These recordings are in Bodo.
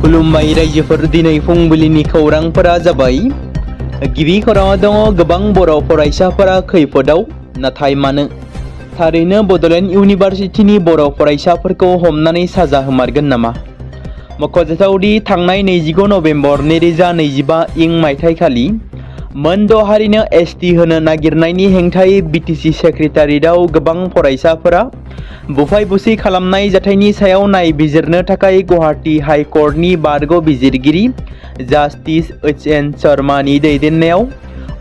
खुलुमबाय रायजोफोर दिनै फुंबिलिनि खौरांफोरा जाबाय गिबि खौराङाव दङ गोबां बर' फरायसाफोरा खैफोदाव नाथाय मानो थारैनो बड'लेण्ड इउनिभारसिटिनि बर' फरायसाफोरखौ हमनानै साजा होमारगोन नामा मख'जाथावदि थांनाय 29 नभेम्बर 2025 इं मायथाइखालि मोन 6 हारिनो एसटि होनो नागिरनायनि हेंथायै बिटिसि सेक्रेटारियेटआव गोबां फरायसाफोरा बुफाय बुसि खालामनाय जाथायनि सायाव नायबिजिरनो थाखाय गुवाहाटी हाइकर्टनि बारग' बिजिरगिरि जास्टिस एच.एन. शर्मानि दैदेननायाव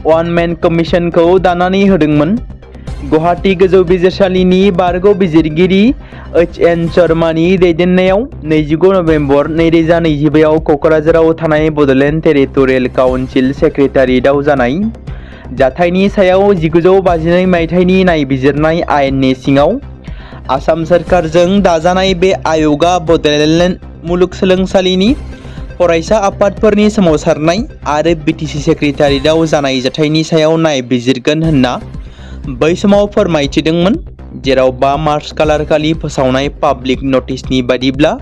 वान मेन कमिसनखौ दानानै होदोंमोन। गुवाहाटी गोजौ बिजिरसालिनि बारग' बिजिरगिरि एच.एन. शर्मानि दैदेननायाव 29 नभेम्बर 2025 आव क'क्राझाराव थानाय बड'लेण्ड टेरिट'रियेल काउन्सिल सेक्रेटारियेटआव जानाय जाथायनि सायाव 1952 मायथाइनि नायबिजिरनाय आयेननि सिङाव आसाम सोरखारजों दाजानाय बे आय'गा बड'लेण्ड मुलुगसोलोंसालिनि फरायसा आफादफोरनि सोमावसारनाय आरो बिटिसि सेक्रेटारियेटआव जानाय जाथायनि सायाव नायबिजिरगोन होनना बै समाव फोरमायथिदोंमोन, जेराव 5 मार्च खालारखालि फोसावनाय पाब्लिक नटिसनि बादिब्ला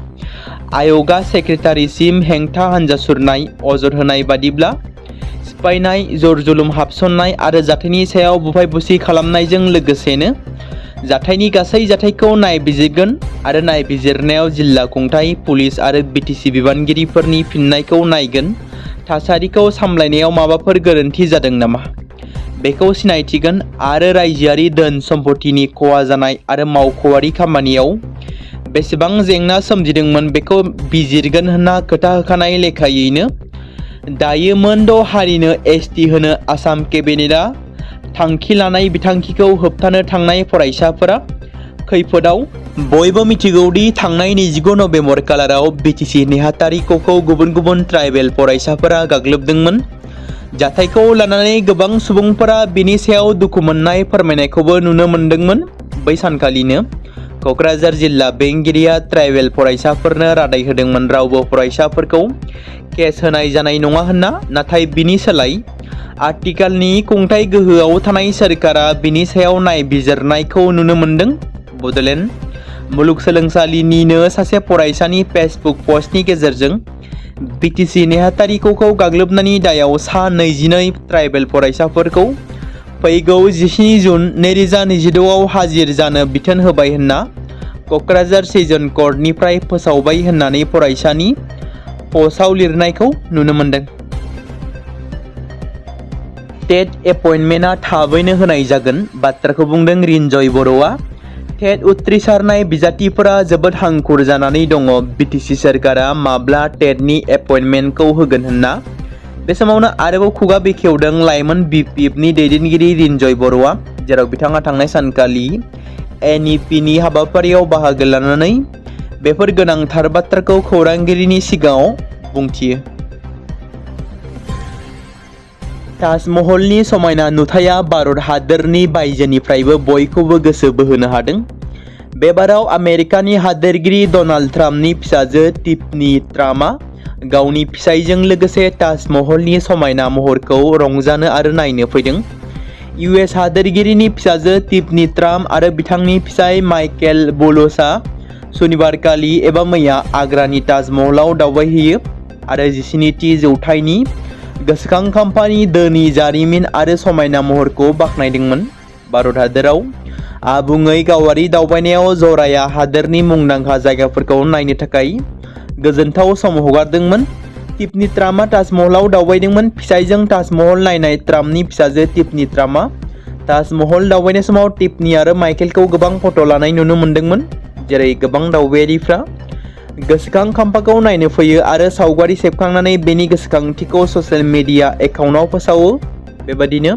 आय'गा सेक्रेटारिसिम हेंथा हानजा सुरनाय अजद होनाय बादिब्ला सिफायनाय, जर-जुलुम हाबसननाय आरो जाथायनि सायाव बुफाय बुसि खालामनायजों लोगोसेनो जाथायनि गासै जाथायखौ नायबिजिरगोन आरो नायबिजिरनायाव जिल्ला खुंथाय, पुलिस आरो बिटिसि बिबानगिरिफोरनि फिननायखौ नायगोन। थासारिखौ सामलायनायाव माबाफोर गोरोन्थि जादों नामा बेखौ सिनायथिगोन आरो रायजोआरि धोन सम्पतिनि खहा जानाय आरो मावख'आरि खामानियाव बेसेबां जेंना सोमजिदोंमोन बेखौ बिजिरगोन होनना खोथा होखानाय लेखायैनो दायो मोन 6 हारिनो एसटि होनो आसाम केबिनेटआ थांखि लानाय बिथांखिखौ होबथानो थांनाय फरायसाफोरा खैफोदाव। बयबो मिथिगौदि थांनाय 29 नभेम्बर खालाराव बिटिसि नेहाथारिखौ गुबुन गुबुन ट्राइबेल फरायसाफोरा गाग्लोबदोंमोन। जाथायखौ लानानै गोबां सुबुंफोरा बिनि सायाव दुखु मोननाय फोरमायनायखौबो नुनो मोनदोंमोन। बै सानखालिनो क'क्राझार जिल्ला बेंगिरिया ट्राइबेल फरायसाफोरनो रादाय होदोंमोन रावबो फरायसाफोरखौ केस होनाय जानाय नङा होनना, नाथाय बिनि सोलाय आथिखालनि खुंथाय गोहोआव थानाय सोरखारा बिनि सायाव नायबिजिरनायखौ नुनो मोनदों। बड'लेण्ड मुलुगसोलोंसालिनिनो सासे फरायसानि फेसबुक पस्टनि गेजेरजों बिटिसि नेहाथारिखौ गाग्लोबनायनि दायाव सा 22 ट्राइबेल फरायसाफोरखौ फैगौ 17 जुन 2026 आव हाजिर जानो बिथोन होबाय होनना क'क्राझार सेसन कर्टनिफ्राय फोसावबाय होननानै फरायसानि पस्टआव लिरनायखौ नुनो मोनदों। टेट एपइन्टमेन्टआ थाबैनो होनाय जागोन बाथ्राखौ बुंदों रिन्जय बर'आ। टेट उथ्रिसारनाय बिजाथिफोरा जोबोद हांखुर जानानै दङ बिटिसि सोरखारा माब्ला टेटनि एपइन्टमेन्टखौ होगोन होनना। बे समावनो आरोबाव खुगा बेखेवदों लाइमोन बिपिएफनि दैदेनगिरि रिन्जय बर'आ, जेराव बिथाङा थांनाय सानखालि एनइपिनि हाबाफारियाव बाहागो लानानै बेफोर गोनांथार बाथ्राखौ खौरांगिरिनि सिगाङाव बुंथियो। ताजमहलनि समायना नुथाया भारत हादोरनि बायजोनिफ्रायबो बयखौबो गोसो बोहोनो हादों। बे बाराव आमेरिकानि हादोरगिरि डनाल्ड ट्राम्पनि फिसाजो टिफनी ट्राम्पआ गावनि फिसायजों लोगोसे ताजमहलनि समायना महरखौ रंजानो आरो नायनो फैदों। इउएस हादोरगिरिनि फिसाजो टिफनी ट्राम्प आरो बिथांनि फिसाय माइकेल बुलसआ सुनिबारखालि एबा मैया आग्रानि ताजमहलाव दावबायहैयो आरो 17थि जौथाइनि गोसोखां खाम्फानि धोनि जारिमिन आरो समायना महरखौ बाख्नायदोंमोन। भारत हादोराव आबुङै गावारि दावबायनायाव जराया हादोरनि मुंदांखा जायगाफोरखौ नायनो थाखाय गोजोनथाव सम हगारदोंमोन। टिफनी ट्राम्पआ ताजमहलाव दावबायदोंमोन। फिसायजों ताजमहल नायनाय ट्राम्पनि फिसाजो टिफनी ट्राम्पआ ताजमहल दावबायनाय समाव टिफनी आरो माइकेलखौ गोबां फट' लानाय नुनो मोनदोंमोन, जेरै गोबां दावबायारिफ्रा गोसोखां खाम्फाखौ नायनो फैयो आरो सावगारि सेबखांनानै बेनि गोसोखांथिखौ ससियेल मिडिया एकाउन्टआव फोसावो। बेबादिनो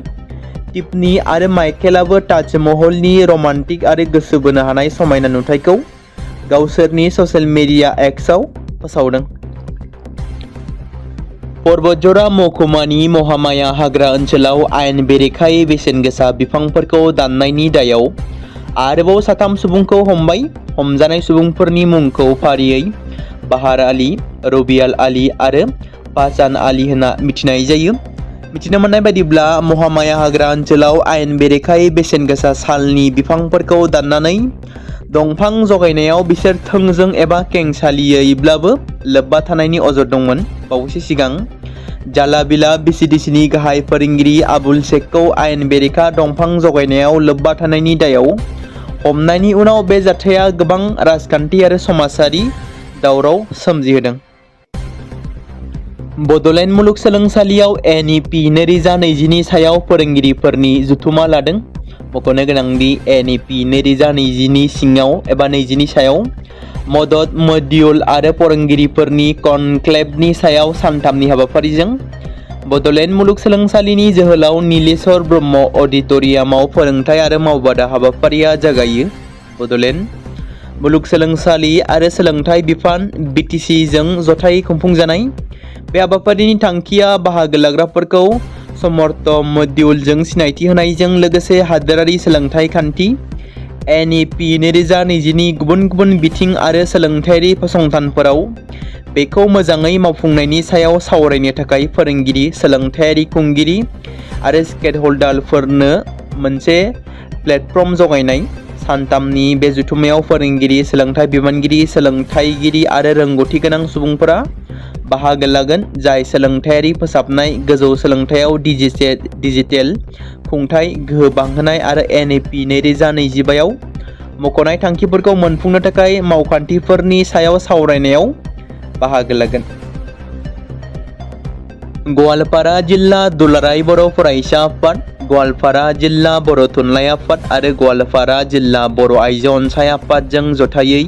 टिफनी आरो माइकेलाबो ताजमहलनि रमान्टिक आरो गोसो बोनो हानाय समायना नुथायखौ गावसोरनि ससियेल मिडिया एक्सआव फोसावदों। पर्बतझरा महकुमानि महामाया हाग्रा ओनसोलाव आयेन बेरेखायै बेसेन गोसा बिफांफोरखौ दाननायनि दायाव आरोबाव 3 सुबुंखौ हमबाय। हमजानाय सुबुंफोरनि मुंखौ फारियै बाहार आली, रबियाल आली आरो फाजान आली होनना मिथिनाय जायो। मिथिनो मोननाय बायदिब्ला महामाया हाग्रा ओनसोलाव आयेन बेरेखायै बेसेन गोसा सालनि बिफांफोरखौ दाननानै दंफां जगायनायाव बिसोर थोंजों एबा खेंसालियैब्लाबो लोब्बा थानायनि अजद दंमोन। बावैसो सिगां जालाबिला बिसिडिसिनि गाहाय फोरोंगिरि आबुल शेखखौ आयेन बेरेखा दंफां जगायनायाव लोब्बा थानायनि दायाव हमनायनि उनाव बे जाथाया गोबां राजखान्थि आरो समाजारि दावराव सोमजिहोदों। बड'लेण्ड मुलुगसोलोंसालियाव NEP 2020 नि सायाव फोरोंगिरिफोरनि जथुमा लादों। मख'नो गोनांदि NEP 2020 नि सिङाव एबा 20 नि सायाव मदद मडिउल आरो फोरोंगिरिफोरनि कनक्लेभनि सायाव सानथामनि हाबाफारिजों बड'लेण्ड मुलुगसोलोंसालिनि जोहोलाव नीलेश्वर ब्रह्म अडिट'रियामाव फोरोंथाय आरो मावबादा हाबाफारिया जागायो। बड'लेण्ड मुलुगसोलोंसालि आरो सोलोंथाय बिफान BTC जों जथायै खुंफुंजानाय बे हाबाफारिनि थांखिया बाहागो लाग्राफोरखौ समर्थ मडिउलजों सिनायथि होनायजों लोगोसे हादोरारि सोलोंथाय खान्थि NEP 2020 नि गुबुन गुबुन बिथिं आरो सोलोंथायारि फसंथानफोराव बेखौ मोजाङै मावफुंनायनि सायाव सावरायनो थाखाय फोरोंगिरि, सोलोंथायारि खुंगिरि आरो स्टेटहल्डारफोरनो मोनसे प्लेटफर्म जगायनाय। सानथामनि बे जथुम्मायाव फोरोंगिरि, सोलोंथाय बिबानगिरि, सोलोंथायगिरि आरो रोंगौथि गोनां सुबुंफोरा बाहागो लागोन, जाय सोलोंथायारि फोसाबनाय, गोजौ सोलोंथायाव डिजिटेल खुंथाय गोहो बांहोनाय आरो NEP 2025 आव मख'नाय थांखिफोरखौ मोनफुंनो थाखाय मावखान्थिफोरनि सायाव सावरायनायाव बाहागो लागोन। गवालपारा जिल्ला दुलाराय बर' फरायसा आफाद, गवालपारा जिल्ला बर' थुनलाइ आफाद आरो गवालपारा जिल्ला बर' आइजो अनसाय आफादजों जथायै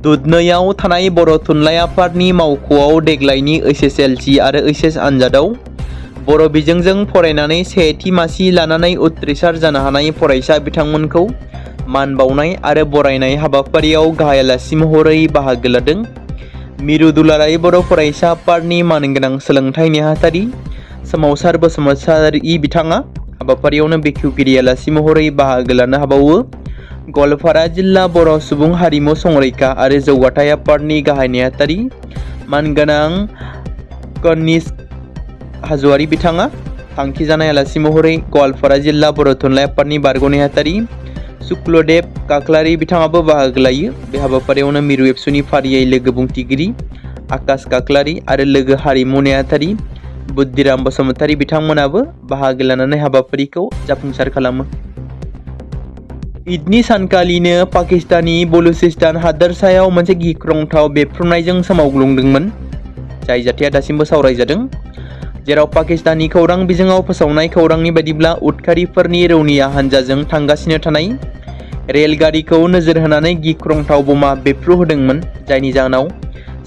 दुधनैआव थानाय बर' थुनलाइ आफादनि मावख'आव देग्लायनि HSLC आरो HS आनजादाव बर' बिजोंजों फरायनानै सेथि मासि लानानै उथ्रिसार जानो हानाय फरायसा बिथांमोनखौ मान बावनाय आरो बरायनाय हाबाफारियाव गाहाय आलासि महरै बाहागो लादों। मिरु दुलाराय बर' फरायसा आफादनि मानगोनां सोलोंथाइ नेहाथारि सोमावसार बसुमतारी बिथाङा हाबाफारियावनो बेखेवगिरि आलासि महरै बाहागो लानो हाबावो। गवालपारा जिल्ला बर' सुबुं हारिमु संरैखा आरो जौगाथाय आफादनि गाहाय नेहाथारि मानगोनां कनिष्क हाज'वारी बिथाङा थांखि जानाय आलासि महरै गवालपारा जिल्ला बर' थुनलाइ आफादनि बारग' नेहाथारि शुक्लदेव काक्लारि बिथाङाबो बाहागो लायो। बे हाबाफारियावनो मिरु एबसुनि फारियै लोगो बुंथिगिरि आकाश काक्लारि आरो लोगो हारिमु नेहाथारि बुद्धिराम बसुमतारी बिथांमोनाबो बाहागो लानानै हाबाफारिखौ जाफुंसार खालामो। ईदनि सानखालिनो पाकिस्तानी बलुचिस्तान हादोरसायाव मोनसे गिख्रंथाव बेफ्रुनायजों सोमावग्लुंदोंमोन, जाय जाथाया दासिमबो सावरायजादों, जेराव पाकिस्तानी खौरां बिजोङाव फोसावनाय खौरांनि बायदिब्ला उदखारिफोरनि रौनिया हानजाजों थांगासिनो थानाय रेलगारिखौ नोजोर होनानै गिख्रंथाव बमा बेफ्रुहोदोंमोन, जायनि जाहोनाव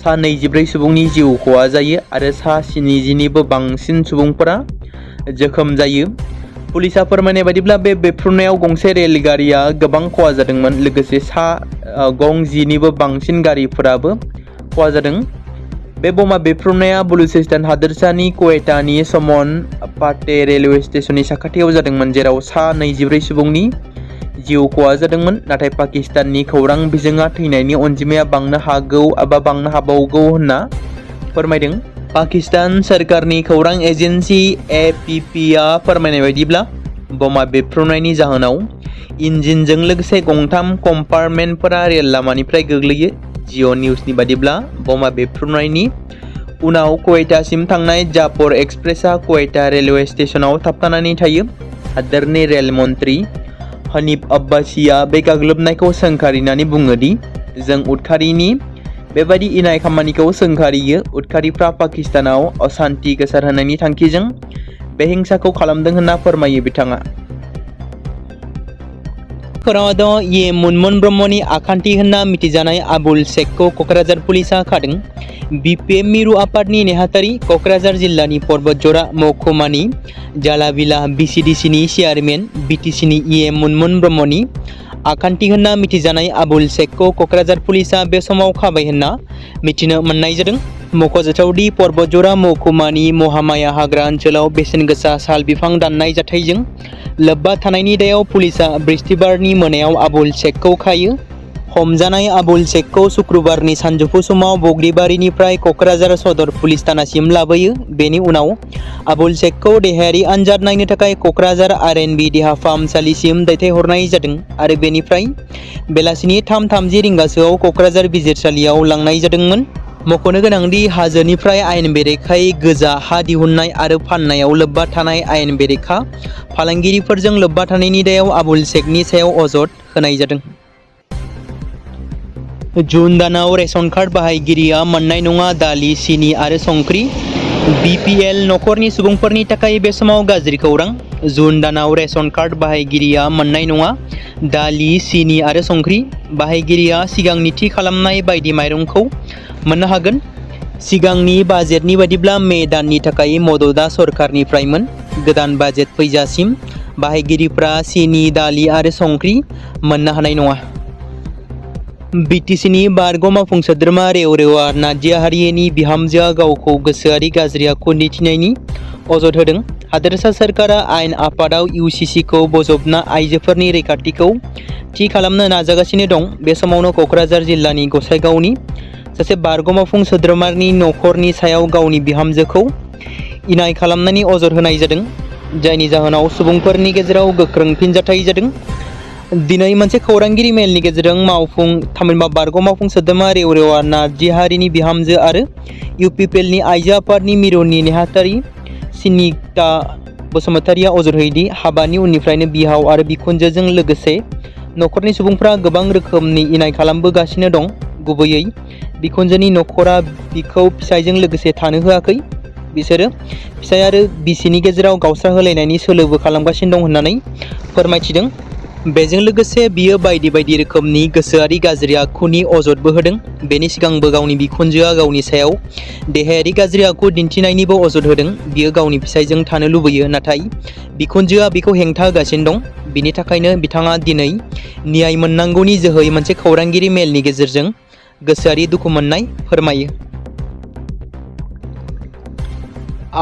सा 24 सुबुंनि जिउ खहा जायो आरो सा 70निबो बांसिन सुबुंफोरा जोखोम जायो। पुलिसा फोरमायनाय बायदिब्ला बे बेफ्रुनायाव गंसे रेलगारिया गोबां खहा जादोंमोन, लोगोसे गं 10निबो बांसिन गारिफोराबो खहा जादों। बे बमा बेफ्रुनाया बलुचिस्तान हादोरसानि क्वेटानि समन पाटे रेलवे स्टेशननि साखाथियाव जादोंमोन, जेराव सा 24 सुबुंनि जिउ खहा जादोंमोन। नाथाय पाकिस्ताननि खौरां बिजोङा थैनायनि अनजिमाया बांनो हागौ एबा बांनो हाबावगौ होनना फोरमायदों। पाकिस्तान सोरखारनि खौरां एजेन्सि APPआ फोरमायनाय बायदिब्ला बमा बेफ्रुनायनि जाहोनाव इन्जिनजों लोगोसे गंथाम कम्पार्टमेन्टफोरा रेल लामानिफ्राय गोग्लैयो। जिअ निउसनि बादिब्ला बमा बेफ्रुनायनि उनाव क्वेटासिम थांनाय जाफर एक्सप्रेसआ क्वेटा रेलवे स्टेशनाव थाबथानानै थायो। हादोरनि रेल मन्थ्रि हनीफ अब्बासीआ बे गाग्लोबनायखौ सोंखारिनानै बुङो दि जों उदखारिनि बेबायदि इनाय खामानिखौ सोंखारियो। उदखारिफ्रा पाकिस्तानाव असान्ति गोसारहोनायनि थांखिजों बे हिंसाखौ खालामदों होनना फोरमायो बिथाङा। खौराङाव ये मुनमुन ब्रह्मनि आखान्थि होनना मिथिजानाय आबुल शेखखौ क'क्राझार पुलिसा खादों। BPM मिरु आफादनि नेहाथारि, क'क्राझार जिल्लानि पर्बतजरा महकुमानि जालाबिला BCDCनि चेयारमेन BTCनि ये मुनमुन ब्रह्मनि आखान्थि होनना मिथिजानाय आबुल शेखखौ क'क्राझार पुलिसा बे समाव खाबाय होनना मिथिनो मोननाय जादों। मख'जाथावदि पर्बतजरा महकुमानि महामाया हाग्रा ओनसोलाव बेसेन गोसा साल बिफां दाननाय जाथायजों लोब्बा थानायनि दायाव पुलिसा बृहस्पतिबारनि मोनायाव आबुल शेखखौ खायो। हमजानाय आबुल शेखखौ शुक्रबारनि सानजौफु समाव बग्रिबारिनिफ्राय कक्राझार सदर पुलिस थानासिम लाबोयो। बेनि उनाव आबुल शेखखौ देहायारि आनजाद नायनो थाखाय कक्राझार आर.एन.बी देहा फाहामसालिसिम दैथायहरनाय जादों आरो बेनिफ्राय बेलासिनि 3:30 रिंगासोआव कक्राझार बिजिरसालियाव लांनाय जादोंमोन। मख'नो गोनांदि हाजोनिफ्राय आयेन बेरेखायै गोजा हा दिहुननाय आरो फाननायाव लोब्बा थानाय आयेन बेरेखा फालांगिरिफोरजों लोब्बा थानायनि दायाव आबुल शेखनि सायाव अजद होनाय जादों। जुन दानाव रेशन कार्ड बाहायगिरिया मोननाय नङा दालि, सिनि आरो संख्रि। BPL नखरनि सुबुंफोरनि थाखाय बे समाव गाज्रि खौरां। जुन दानाव रेशन कार्ड बाहायगिरिया मोननाय नङा दालि, सिनि आरो संख्रि। बाहायगिरिया सिगांनि थि खालामनाय बायदि माइरंखौ मोननो हागोन। सिगांनि बाजेटनि बायदिब्ला मे दाननि थाखाय मददआ सरकारनिफ्रायमोन। गोदान बाजेट फैजासिम बाहायगिरिफ्रा सिनि, दालि आरो संख्रि मोननो हानाय नङा। BTCनि बारग' मावफुं सोद्रोमा रेवरेवा नादिया हारिनि बिहामजोआ गावखौ गोसोआरि गाज्रि आखु दिन्थिनायनि अजद होदों। हादोरसा सोरखारा आयेन आफादाव UCCखौ बजबना आइजोफोरनि रैखाथिखौ थि खालामनो नाजागासिनो दं। बे समावनो कक्राझार जिल्लानि गसाइगावनि सासे बारग' मावफुं सोद्रोमानि नखरनि सायाव गावनि बिहामजोखौ इनाय खालामनायनि अजद होनाय जादों, जायनि जाहोनाव सुबुंफोरनि गेजेराव गोख्रों फिनजाथाय जादों। दिनै मोनसे खौरांगिरि मेलनि गेजेरजों थामहिनबा बारग' मावफुं सोद्रोमा रेवरेवा नादिया हारिनि बिहामजो आरो UPPLनि आइजो आफादनि मिरुनि नेहाथारि सिनिता बसुमतारिया अजद होयोदि हाबानि उननिफ्रायनो बिहाव आरो बिखुनजोजों लोगोसे नखरनि सुबुंफ्रा गोबां रोखोमनि इनाय खालामबोगासिनो दं। गुबैयै बिखुनजोनि नखरा बिखौ फिसायजों लोगोसे थानो होआखै। बिसोरो फिसाय आरो बिसिनि गेजेराव गावस्रा होलायनायनि सोलोबो खालामगासिनो दं होननानै फोरमायथिदों। बेजों लोगोसे बियो बायदि बायदि रोखोमनि गोसोआरि गाज्रि आखुनि अजदबो होदों। बेनि सिगांबो गावनि बिखुनजोआ गावनि सायाव देहायारि गाज्रि आखु दिन्थिनायनिबो अजद होदों। बियो गावनि फिसायजों थानो लुबैयो, नाथाय बिखुनजोआ बिखौ हेंथा होगासिनो दं। बिनि थाखायनो बिथाङा दिनै न्याय मोननांगौनि जोहै मोनसे खौरांगिरि मेलनि गेजेरजों गोसोआरि दुखु मोननाय फोरमायो।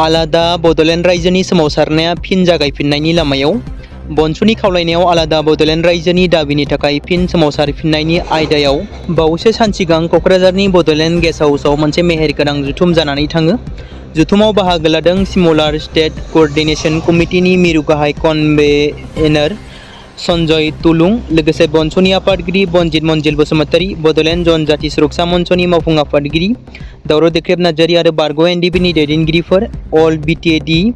आलादा बड'लेण्ड रायजोनि सोमावसारनाया फिन जागायफिननायनि लामायाव। बनसुनि खावलायनायाव आलादा बड'लेण्ड रायजोनि दाबिनि थाखाय फिन सोमावसारफिननायनि आयदायाव बावैसो सान सिगां कक्राझारनि बड'लेण्ड गेस्ट हाउसआव मोनसे मेहेरगोनां जथुम जानानै थाङो। जथुमाव बाहागो लादों सिमुलार स्टेट क'अर्डिनेशन कमिटिनि मिरु गाहाय कनभेनर सन्जय तुलुं, लोगोसे बनसुनि आफादगिरि बनजित मन्जिल बसुमतारी, बड'लेण्ड जनजाति सुरक्षा मन्चनि मावफुं आफादगिरि दावराव देख्रेब नार्जारी आरो बारग' NDPनि दैदेनगिरिफोर, अल BTD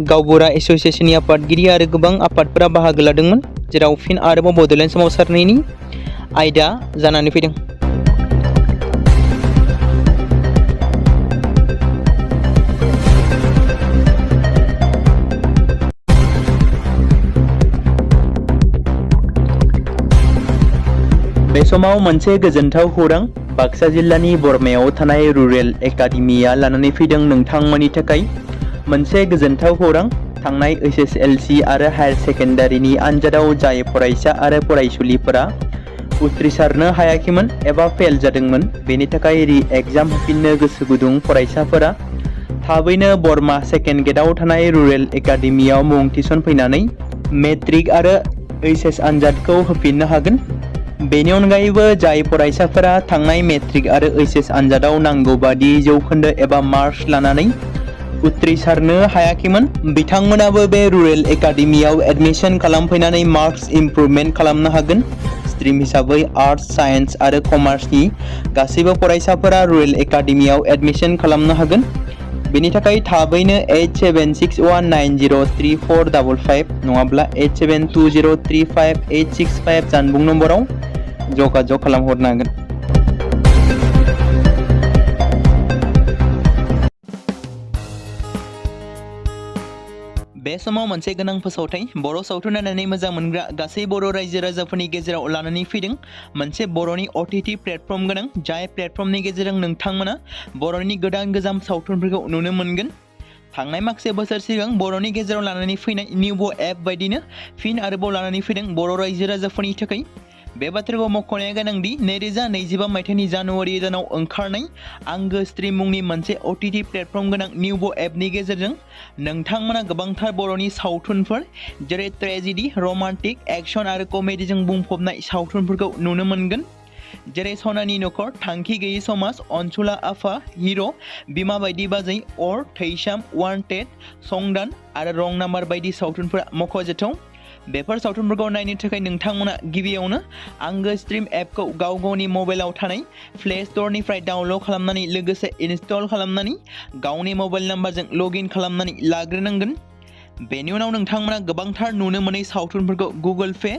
गावबुरा एस'सिएशननि आफादगिरि आरो गोबां आफादफोरा बाहागो लादोंमोन, जेराव फिन आरोबाव बड'लेण्ड सोमावसारनायनि आयदा जानानै फैदों। बे समाव मोनसे गोजोनथाव खौरां बाक्सा जिल्लानि बरमायाव थानाय रुरेल एकाडेमिया लानानै फैदों नोंथांमोननि थाखाय मोनसे गोजोनथाव खौरां। थांनाय SSLC आरो हायार सेकेन्डारिनि आनजादाव जाय फरायसा आरो फरायसुलिफोरा उथ्रिसारनो हायाखैमोन एबा फेल जादोंमोन, बेनि थाखाय रि-एग्जाम होफिननो गोसो गुदुं फरायसाफोरा थाबैनो बरमा सेकेन्ड गेटआव थानाय रुरेल एकाडेमियाव मुं थिसनफैनानै मेट्रिक आरो HS आनजादखौ होफिननो हागोन। बेनि अनगायैबो जाय फरायसाफोरा थांनाय मेट्रिक आरो HS आनजादाव नांगौ बादि जौखोन्दो एबा मार्क्स लानानै उथ्रिसारनो हायाखैमोन, बिथांमोनाबो बे रुरेल एकाडेमियाव एडमिशन खालामफैनानै मार्क्स इमप्रुभमेन्ट खालामनो हागोन। स्ट्रिम हिसाबै आर्टस, साइन्स आरो कमार्सनि गासैबो फरायसाफोरा रुरेल एकाडेमियाव एडमिशन खालामनो हागोन। बेनि थाखाय थाबैनो 8761903455 नङाब्ला 87203585 जानबुं नम्बराव जगाजग खालामहरनो हागोन। बे समाव मोनसे गोनां फोसावथाय बर' सावथुन नायनानै मोजां मोनग्रा गासै बर' रायजो राजाफोरनि गेजेराव लानानै फैदों मोनसे बर'नि OTT प्लेटफर्म गोनां, जाय प्लेटफर्मनि गेजेरजों नोंथांमोना बर'नि गोदान गोजाम सावथुनफोरखौ नुनो मोनगोन। थांनाय माखासे बोसोर सिगां बर'नि गेजेराव लानानै फैनाय निउबो एप बायदिनो फिन आरोबाव लानानै फैदों बर' रायजो राजाफोरनि थाखाय। बे बाथ्राखौ मख'नाया गोनांदि 2025 मायथाइनि जानुवारि दानाव ओंखारनाय आंगो स्ट्रिम मुंनि मोनसे OTT प्लेटफर्म गोनां निउबो एपनि गेजेरजों नोंथांमोना गोबांथार बर'नि सावथुनफोर जेरै ट्रेजेडि, रमान्टिक, एक्सन आरो कमेडिजों बुंफबनाय सावथुनफोरखौ नुनो मोनगोन। जेरै सनानि नखर, थांखि गैयै समाज, अनसुला आफा, हिर', बिमा बायदि बाजै, अर, थैसाम, वान्टेड, संदान आरो रं नाम्बार बायदि सावथुनफोरा मख'जाथाव। बेफोर सावथुनफोरखौ नायनो थाखाय नोंथांमोना गिबियावनो आंगो स्ट्रिम एपखौ गाव गावनि मबाइलाव थानाय प्ले स्ट'रनिफ्राय डाउनल'ड खालामनानै लोगोसे इनस्टल खालामनानै गावनि मबाइल नाम्बारजों लगइन खालामनानै लाग्रोनांगोन। बेनि उनाव नोंथांमोना गोबांथार नुनो मोनै सावथुनफोरखौ गुगोल पे,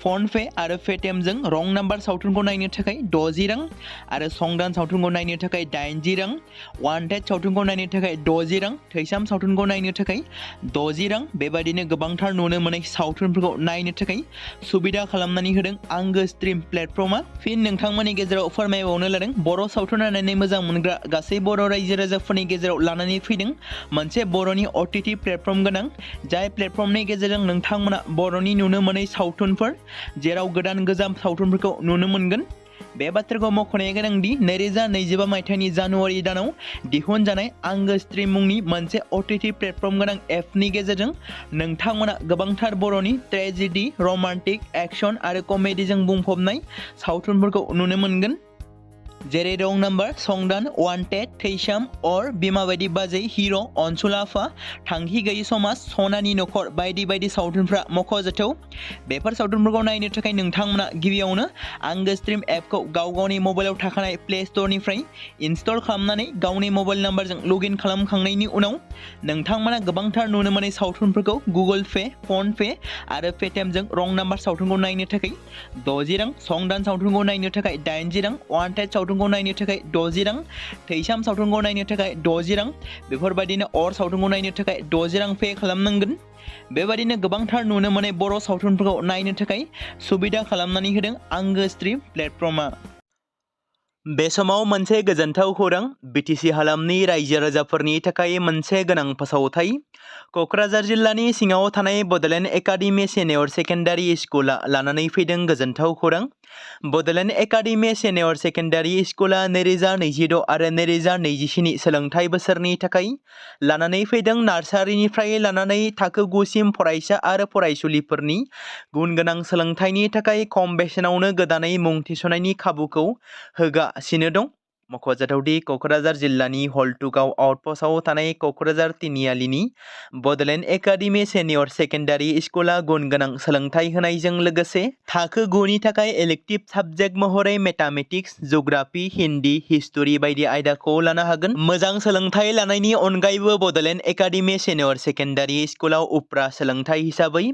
फन पे आरो पेटिएमजों रं नाम्बार सावथुनखौ नायनो थाखाय 60 रां आरो संदान सावथुनखौ नायनो थाखाय 80 रां, वान्टेड सावथुनखौ नायनो थाखाय 60 रां, थैसाम सावथुनखौ नायनो थाखाय 60 रां बेबायदिनो गोबांथार नुनो मोनै सावथुनफोरखौ नायनो थाखाय सुबिदा खालामनानै होदों आंगो स्ट्रिम प्लेटफर्मा। फिन नोंथांमोननि गेजेराव फोरमायबावनो लादों बर' सावथुन नायनानै मोजां मोनग्रा गासै बर' रायजो राजाफोरनि गेजेराव लानानै फैदों मोनसे बर'नि OTT प्लेटफर्म गोनां जाय प्लेटफर्मनि गेजेरजों नोंथांमोना बर'नि नुनो मोनै सावथुनफोर जेराव गोदान गोजाम सावथुनफोरखौ नुनो मोनगोन। बे बाथ्राखौ मख'नाया गोनांदि 2025 मायथाइनि जानुवारि दानाव दिहुनजानाय आंगो स्ट्रिम मुंनि मोनसे OTT प्लेटफर्म गोनां एपनि गेजेरजों नोंथांमोना गोबांथार बर'नि ट्रेजेडि, रमान्टिक, एक्शन आरो कमेडिजों बुंफबनाय सावथुनफोरखौ नुनो मोनगोन। जेरै रं नाम्बार, संदान, वान्टेड, थैसाम, अर, बिमा बायदि बाजै, हिर', अनसुला आफा, थांखि गैयै समाज, सनानि नखर बायदि बायदि सावथुनफ्रा मख'जाथाव। बेफोर सावथुनफोरखौ नायनो थाखाय नोंथांमोना गिबियावनो आंगो स्ट्रिम एपखौ गाव गावनि मबाइलाव थाखानाय प्ले स्ट'रनिफ्राय इनस्टल खालामनानै गावनि मबाइल नाम्बारजों लगइन खालामखांनायनि उनाव नोंथांमोना गोबांथार नुनो मोनै सावथुनफोरखौ गुगोल पे, फन पे आरो पेटिएमजों रं नाम्बार सावथुनखौ नायनो थाखाय 60 रां, संदान सावथुनखौ नायनो थाखाय 80 रां, वान्टेड सावथुनखौ नायनो थाखाय 60 रां, थैसाम सावथुनखौ नायनो थाखाय 60 रां बेफोरबायदिनो अर सावथुनखौ नायनो थाखाय 60 रां पे खालामनांगोन। बेबायदिनो गोबांथार नुनो मोनै बर' सावथुनफोरखौ नायनो थाखाय सुबिदा खालामनानै होदों आंगो स्ट्रिम प्लेटफर्मा। बे समाव मोनसे गोजोनथाव खौरां BTC हालामनि रायजो राजाफोरनि थाखाय मोनसे गोनां फोसावथाय। क'क्राझार जिल्लानि सिङाव थानाय बड'लेण्ड एकाडेमि सिनियर सेकेन्डारि स्कुला लानानै फैदों गोजोनथाव खौरां। बड'लेण्ड एकाडेमि सिनियर सेकेन्डारि स्कुला 2026 आरो 2027 सोलोंथाइ बोसोरनि थाखाय लानानै फैदों नार्सारिनिफ्राय लानानै थाखो 9 सिम फरायसा आरो फरायसुलिफोरनि गुन गोनां सोलोंथाइनि थाखाय खम बेसेनावनो गोदानै मुं थिसननायनि खाबुखौ होगासिनो दं। मख'जाथावदि क'क्राझार जिल्लानि हल्टुगाव आउटपस्टआव थानाय क'क्राझार तिनिआलिनि बड'लेण्ड एकाडेमि सिनियर सेकेन्डारि स्कुला गुन गोनां सोलोंथाइ होनायजों लोगोसे थाखो 9 नि थाखाय इलेक्टिभ साबजेक्ट महरै मेथामेटिक्स, जिअ'ग्राफि, हिन्दी, हिस्टरि बायदि आयदाखौ लानो हागोन। मोजां सोलोंथाइ लानायनि अनगायैबो बड'लेण्ड एकाडेमि सिनियर सेकेन्डारि स्कुलाव उफ्रा सोलोंथाइ हिसाबै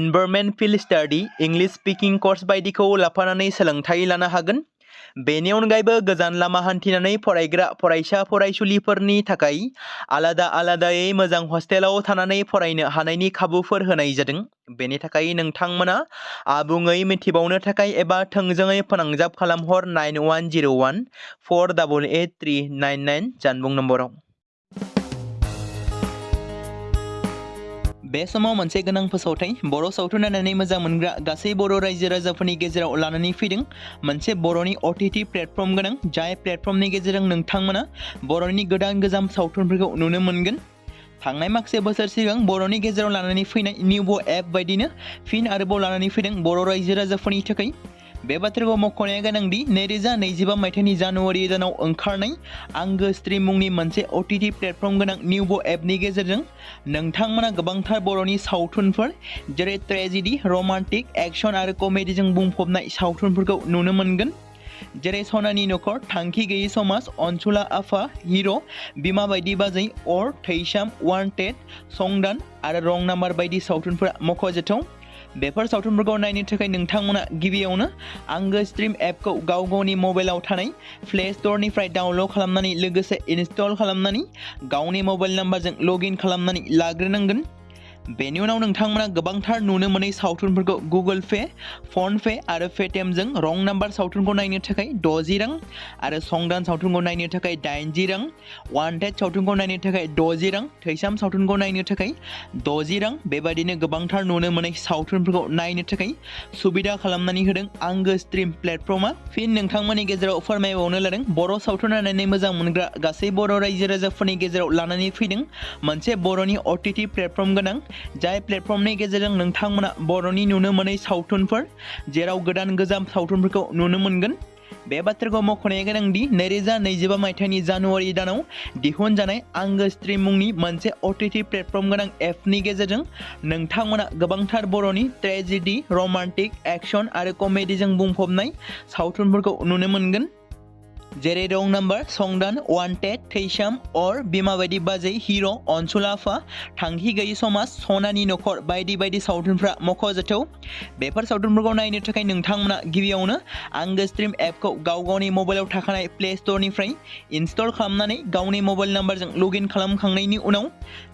environment field study, English speaking course बायदिखौ लाफानानै सोलोंथाइ लानो हागोन। बेनि अनगायैबो गोजान लामा हान्थिनानै फरायग्रा फरायसा फरायसुलिफोरनि थाखाय आलादा आलादायै मोजां हस्टेलाव थानानै फरायनो हानायनि खाबुफोर होनाय जादों। बेनि थाखाय नोंथांमोना आबुङै मिथिबावनो थाखाय एबा थोंजोङै फोनांजाब खालामहर 9101 488 399 जानबुं नम्बराव। बे समाव मोनसे गोनां फोसावथाय बर' सावथुन नायनानै मोजां मोनग्रा गासै बर' रायजो राजाफोरनि गेजेराव लानानै फैदों मोनसे बर'नि OTT प्लेटफर्म गोनां जाय प्लेटफर्मनि गेजेरजों नोंथांमोना बर'नि गोदान गोजाम सावथुनफोरखौ नुनो मोनगोन। थांनाय माखासे बोसोर सिगां बर'नि गेजेराव लानानै फैनाय निउबो एप बायदिनो फिन आरोबाव लानानै फैदों बर' रायजो राजाफोरनि थाखाय। बे बाथ्राखौ मख'नाया गोनांदि 2025 मायथाइनि जानुवारि दानाव ओंखारनाय आंगो स्ट्रिम मुंनि मोनसे OTT प्लेटफर्म गोनां निउबो एपनि गेजेरजों नोंथांमोना गोबांथार बर'नि सावथुनफोर जेरै ट्रेजेडि, रमान्टिक, एक्शन आरो कमेडिजों बुंफबनाय सावथुनफोरखौ नुनो मोनगोन। जेरै सनानि नखर, थांखि गैयै समाज, अनसुला आफा, हिर', बिमा बायदि बाजै, अर, थैसाम, वान्टेड, संदान आरो रं नाम्बार बायदि सावथुनफोरा मख'जाथाव। बेफोर सावथुनफोरखौ नायनो थाखाय नोंथांमोना गिबियावनो आंगो स्ट्रिम एपखौ गाव गावनि मबाइलाव थानाय प्ले स्ट'रनिफ्राय डाउनल'ड खालामनानै लोगोसे इनस्टल खालामनानै गावनि मबाइल नाम्बारजों लगइन खालामनानै लाग्रोनांगोन। बेनि उनाव नोंथांमोना गोबांथार नुनो मोनै सावथुनफोरखौ गुगोल पे, फन पे आरो पेटिएमजों रं नाम्बार सावथुनखौ नायनो थाखाय 60 रां आरो संदान सावथुनखौ नायनो थाखाय 80 रां, वान्टेड सावथुनखौ नायनो थाखाय 60 रां, थैसाम सावथुनखौ नायनो थाखाय 60 रां बेबायदिनो गोबांथार नुनो मोनै सावथुनफोरखौ नायनो थाखाय सुबिदा खालामनानै होदों आंगो स्ट्रिम प्लेटफर्मा। फिन नोंथांमोननि गेजेराव फोरमायबावनो लादों बर' सावथुन नायनानै मोजां मोनग्रा गासै बर' रायजो राजाफोरनि गेजेराव लानानै फैदों मोनसे बर'नि OTT प्लेटफर्म गोनां जाय प्लेटफर्मनि गेजेरजों नोंथांमोना बर'नि नुनो मोनै सावथुनफोर जेराव गोदान गोजाम सावथुनफोरखौ नुनो मोनगोन। बे बाथ्राखौ मख'नाया गोनांदि 2025 मायथाइनि जानुवारि दानाव दिहुनजानाय आंगो स्ट्रीम मुंनि मोनसे OTT प्लेटफर्म गोनां एपनि गेजेरजों नोंथांमोना गोबांथार बर'नि ट्रेजेडी, रोमान्टिक, एक्शन आरो कमेडीजों बुंफबनाय सावथुनफोरखौ नुनो मोनगोन। जेरै रं नाम्बार, संदान, वान्टेड, थैसाम, अर, बिमा बायदि बाजै, हिर', अनसुला आफा, थांखि गैयि समाज, सनानि नखर बायदि बायदि सावथुनफ्रा मख'जाथाव। बेफोर सावथुनफोरखौ नायनो थाखाय नोंथांमोना गिबियावनो आंगो स्ट्रीम एपखौ गावनि मबाइलाव थाखानाय प्ले स्ट'रनिफ्राय इनस्टल खालामनानै गावनि मबाइल नाम्बारजों लगइन खालामखांनायनि उनाव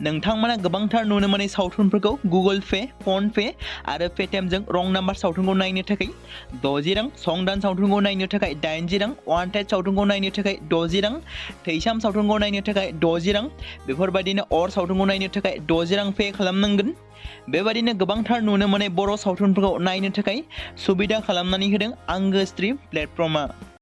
नोंथांमोना गोबांथार नुनो मोननाय सावथुनफोरखौ गुगोल पे, फन पे आरो पेटिएमजों रं नाम्बार सावथुनखौ नायनो थाखाय 60 रां, संदान सावथुनखौ नायनो थाखाय 80 रां, वान्टेड सावथुनखौ नायनो थाखाय 60 रां, थैसाम सावथुनखौ नायनो थाखाय 60 रां, बेफोरबायदिनो अर सावथुनखौ नायनो थाखाय 60 रां पे खालामनांगोन। बेबायदिनो गोबांथार नुनो मोननाय बर' सावथुनफोरखौ नायनो थाखाय सुबिदा खालामनानै होदों आंगो स्ट्रीम प्लेटफर्मा।